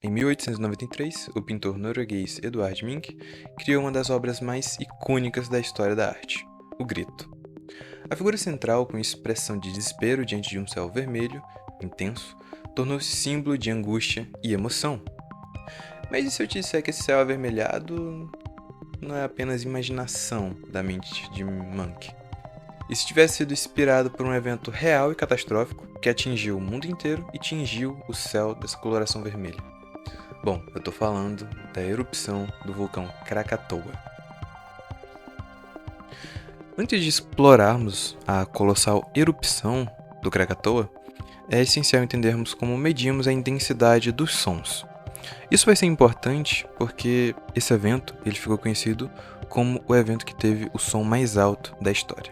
Em 1893, o pintor norueguês Edvard Munch criou uma das obras mais icônicas da história da arte, o Grito. A figura central, com expressão de desespero diante de um céu vermelho, intenso, tornou-se símbolo de angústia e emoção. Mas e se eu te disser que esse céu avermelhado não é apenas imaginação da mente de Munch? E se tivesse sido inspirado por um evento real e catastrófico que atingiu o mundo inteiro e tingiu o céu dessa coloração vermelha? Bom, eu tô falando da erupção do vulcão Krakatoa. Antes de explorarmos a colossal erupção do Krakatoa, é essencial entendermos como medimos a intensidade dos sons. Isso vai ser importante porque esse evento ele ficou conhecido como o evento que teve o som mais alto da história.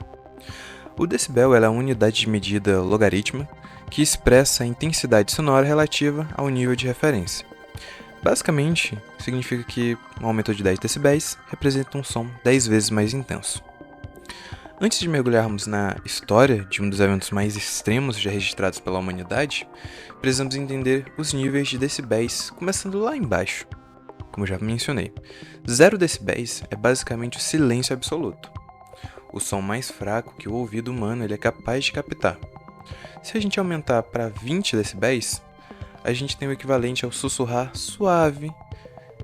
O decibel é a unidade de medida logarítmica que expressa a intensidade sonora relativa ao nível de referência. Basicamente, significa que um aumento de 10 decibéis representa um som 10 vezes mais intenso. Antes de mergulharmos na história de um dos eventos mais extremos já registrados pela humanidade, precisamos entender os níveis de decibéis, começando lá embaixo. Como já mencionei, 0 decibéis é basicamente o silêncio absoluto. O som mais fraco que o ouvido humano ele é capaz de captar. Se a gente aumentar para 20 decibéis, a gente tem o equivalente ao sussurrar suave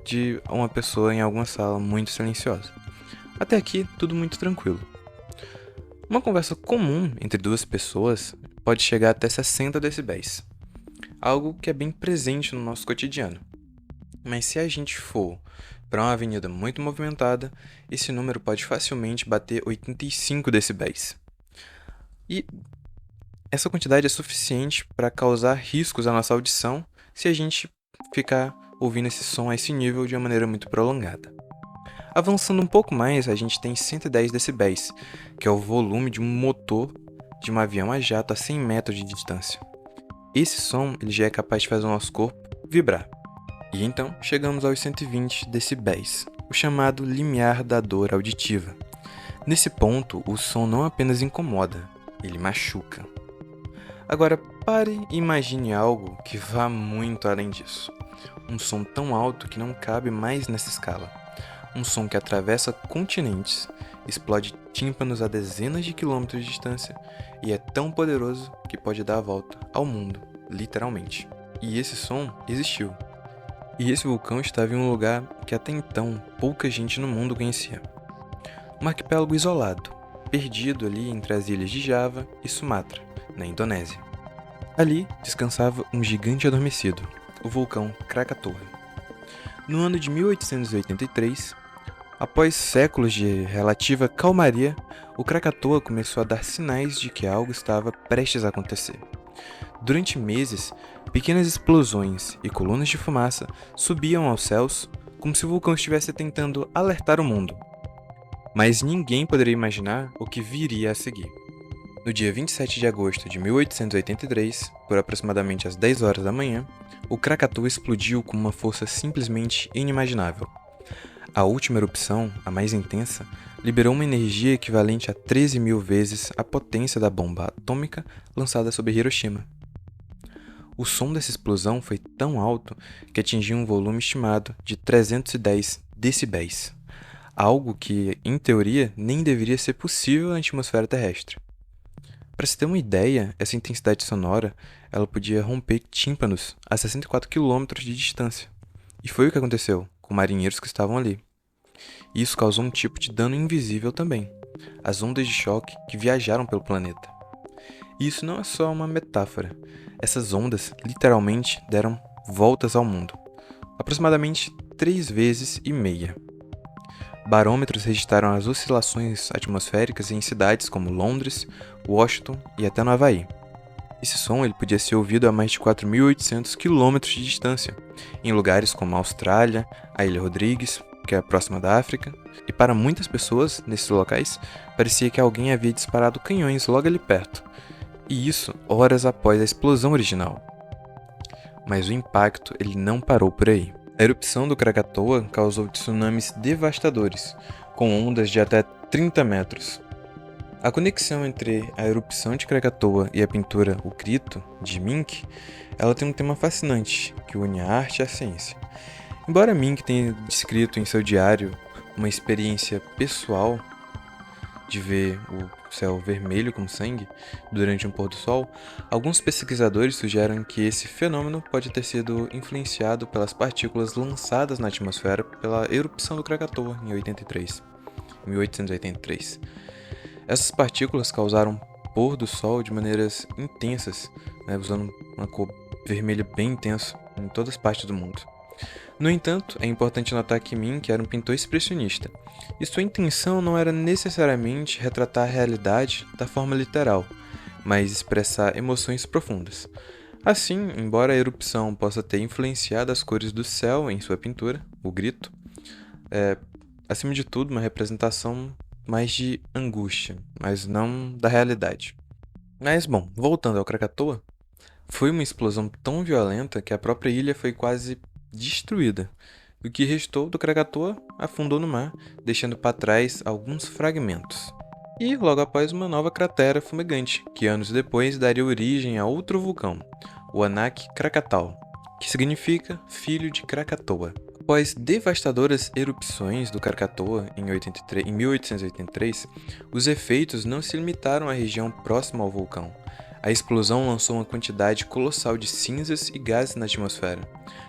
de uma pessoa em alguma sala muito silenciosa. Até aqui, tudo muito tranquilo. Uma conversa comum entre duas pessoas pode chegar até 60 decibéis, algo que é bem presente no nosso cotidiano. Mas se a gente for para uma avenida muito movimentada, esse número pode facilmente bater 85 decibéis. E essa quantidade é suficiente para causar riscos à nossa audição se a gente ficar ouvindo esse som a esse nível de uma maneira muito prolongada. Avançando um pouco mais, a gente tem 110 decibéis, que é o volume de um motor de um avião a jato a 100 metros de distância. Esse som ele já é capaz de fazer o nosso corpo vibrar. E então chegamos aos 120 decibéis, o chamado limiar da dor auditiva. Nesse ponto, o som não apenas incomoda, ele machuca. Agora pare e imagine algo que vá muito além disso. Um som tão alto que não cabe mais nessa escala. Um som que atravessa continentes, explode tímpanos a dezenas de quilômetros de distância e é tão poderoso que pode dar a volta ao mundo, literalmente. E esse som existiu. E esse vulcão estava em um lugar que até então pouca gente no mundo conhecia. Um arquipélago isolado, perdido ali entre as ilhas de Java e Sumatra, na Indonésia. Ali descansava um gigante adormecido, o vulcão Krakatoa. No ano de 1883, após séculos de relativa calmaria, o Krakatoa começou a dar sinais de que algo estava prestes a acontecer. Durante meses, pequenas explosões e colunas de fumaça subiam aos céus como se o vulcão estivesse tentando alertar o mundo. Mas ninguém poderia imaginar o que viria a seguir. No dia 27 de agosto de 1883, por aproximadamente às 10 horas da manhã, o Krakatoa explodiu com uma força simplesmente inimaginável. A última erupção, a mais intensa, liberou uma energia equivalente a 13.000 vezes a potência da bomba atômica lançada sobre Hiroshima. O som dessa explosão foi tão alto que atingiu um volume estimado de 310 decibéis, algo que, em teoria, nem deveria ser possível na atmosfera terrestre. Para se ter uma ideia, essa intensidade sonora ela podia romper tímpanos a 64 km de distância. E foi o que aconteceu com marinheiros que estavam ali. E isso causou um tipo de dano invisível também, as ondas de choque que viajaram pelo planeta. E isso não é só uma metáfora. Essas ondas literalmente deram voltas ao mundo, aproximadamente 3,5 vezes. Barômetros registraram as oscilações atmosféricas em cidades como Londres, Washington e até no Havaí. Esse som ele podia ser ouvido a mais de 4.800 km de distância, em lugares como a Austrália, a Ilha Rodrigues, que é próxima da África, e para muitas pessoas nesses locais, parecia que alguém havia disparado canhões logo ali perto, e isso horas após a explosão original. Mas o impacto ele não parou por aí. A erupção do Krakatoa causou tsunamis devastadores, com ondas de até 30 metros. A conexão entre a erupção de Krakatoa e a pintura O Grito, de Mink, ela tem um tema fascinante, que une a arte e a ciência. Embora Mink tenha descrito em seu diário uma experiência pessoal de ver o céu vermelho como sangue durante um pôr do sol, alguns pesquisadores sugerem que esse fenômeno pode ter sido influenciado pelas partículas lançadas na atmosfera pela erupção do Krakatoa em 1883. Essas partículas causaram pôr do sol de maneiras intensas, né, usando uma cor vermelha bem intensa em todas as partes do mundo. No entanto, é importante notar que Mink era um pintor expressionista, e sua intenção não era necessariamente retratar a realidade da forma literal, mas expressar emoções profundas. Assim, embora a erupção possa ter influenciado as cores do céu em sua pintura, O Grito, é, acima de tudo, uma representação mais de angústia, mas não da realidade. Mas, bom, voltando ao Krakatoa, foi uma explosão tão violenta que a própria ilha foi quase destruída. O que restou do Krakatoa afundou no mar, deixando para trás alguns fragmentos. E logo após uma nova cratera fumegante, que anos depois daria origem a outro vulcão, o Anak Krakatau, que significa filho de Krakatoa. Após devastadoras erupções do Krakatoa em 1883, os efeitos não se limitaram à região próxima ao vulcão. A explosão lançou uma quantidade colossal de cinzas e gases na atmosfera,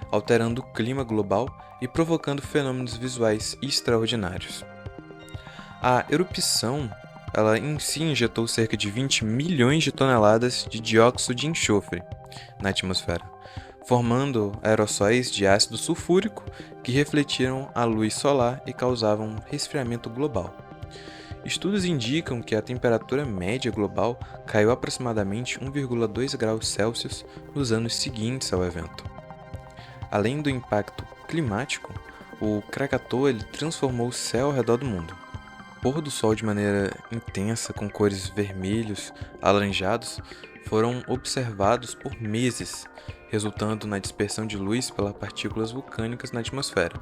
alterando o clima global e provocando fenômenos visuais extraordinários. A erupção, ela em si injetou cerca de 20 milhões de toneladas de dióxido de enxofre na atmosfera, formando aerossóis de ácido sulfúrico que refletiram a luz solar e causavam um resfriamento global. Estudos indicam que a temperatura média global caiu aproximadamente 1,2 graus Celsius nos anos seguintes ao evento. Além do impacto climático, o Krakatoa ele transformou o céu ao redor do mundo. O pôr do sol de maneira intensa, com cores vermelhos, alaranjados, foram observados por meses, resultando na dispersão de luz pelas partículas vulcânicas na atmosfera.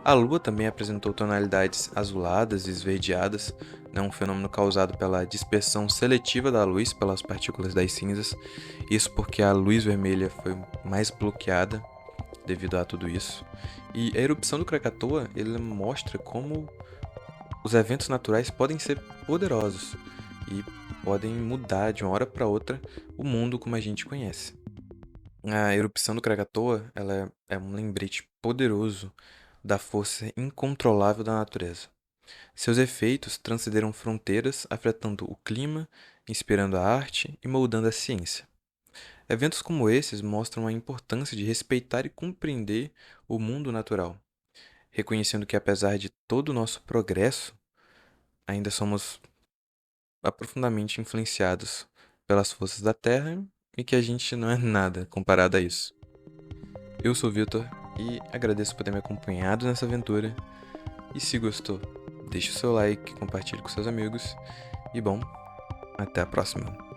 A Lua também apresentou tonalidades azuladas e esverdeadas, um fenômeno causado pela dispersão seletiva da luz pelas partículas das cinzas, isso porque a luz vermelha foi mais bloqueada devido a tudo isso. E a erupção do Krakatoa ele mostra como os eventos naturais podem ser poderosos e podem mudar de uma hora para outra o mundo como a gente conhece. A erupção do Krakatoa ela é um lembrete poderoso da força incontrolável da natureza. Seus efeitos transcenderam fronteiras, afetando o clima, inspirando a arte e moldando a ciência. Eventos como esses mostram a importância de respeitar e compreender o mundo natural, reconhecendo que apesar de todo o nosso progresso, ainda somos profundamente influenciados pelas forças da Terra e que a gente não é nada comparado a isso. Eu sou o Vitor e agradeço por ter me acompanhado nessa aventura. E se gostou, deixe o seu like, compartilhe com seus amigos. E bom, até a próxima.